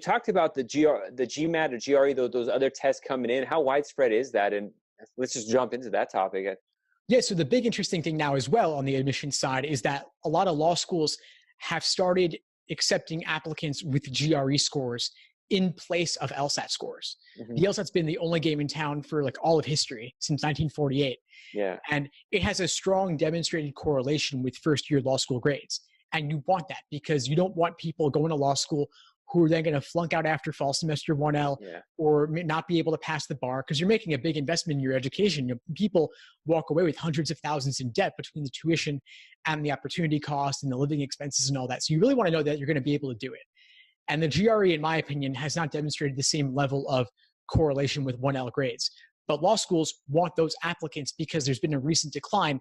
talked about the GMAT or GRE, those other tests coming in. How widespread is that? And let's just jump into that topic. Yeah, so the big interesting thing now as well on the admissions side is that a lot of law schools have started accepting applicants with GRE scores in place of LSAT scores. Hmm. The LSAT's been the only game in town for like all of history since 1948. Yeah. And it has a strong demonstrated correlation with first year law school grades. And you want that because you don't want people going to law school who are then going to flunk out after fall semester 1L Yeah. or not be able to pass the bar because you're making a big investment in your education. People walk away with hundreds of thousands in debt between the tuition and the opportunity cost and the living expenses and all that. So you really want to know that you're going to be able to do it. And the GRE, in my opinion, has not demonstrated the same level of correlation with 1L grades. But law schools want those applicants because there's been a recent decline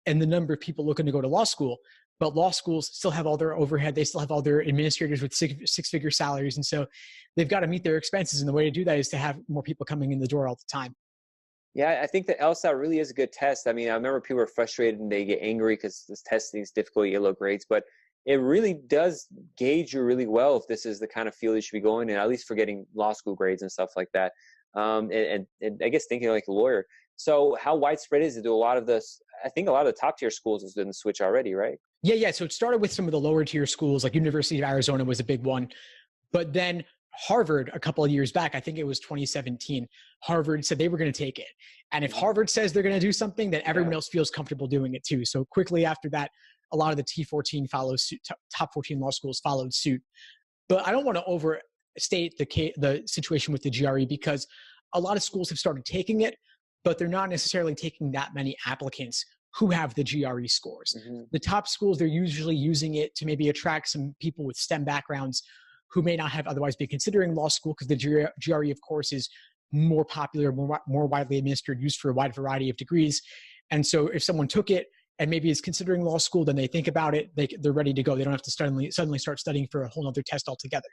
in the number of people looking to go to law school. But law schools still have all their overhead. They still have all their administrators with six-figure salaries. And so they've got to meet their expenses. And the way to do that is to have more people coming in the door all the time. Yeah, I think the LSAT really is a good test. I mean, I remember people are frustrated and they get angry because this testing is difficult, you get low grades. But it really does gauge you really well if this is the kind of field you should be going in, at least for getting law school grades and stuff like that. And I guess thinking like a lawyer. So how widespread is it? Do a lot of this, I think a lot of the top tier schools has been the switch already, right? Yeah. So it started with some of the lower tier schools, like University of Arizona was a big one. But then Harvard, a couple of years back, I think it was 2017, Harvard said they were going to take it. And if Harvard says they're going to do something, then everyone else feels comfortable doing it too. So quickly after that, a lot of the T14 follows suit, top 14 law schools followed suit. But I don't want to overstate the situation with the GRE because a lot of schools have started taking it, but they're not necessarily taking that many applicants who have the GRE scores. Mm-hmm. The top schools, they're usually using it to maybe attract some people with STEM backgrounds who may not have otherwise been considering law school because the GRE, of course, is more popular, more widely administered, used for a wide variety of degrees. And so if someone took it and maybe is considering law school, then they think about it, they're ready to go. They don't have to suddenly start studying for a whole other test altogether.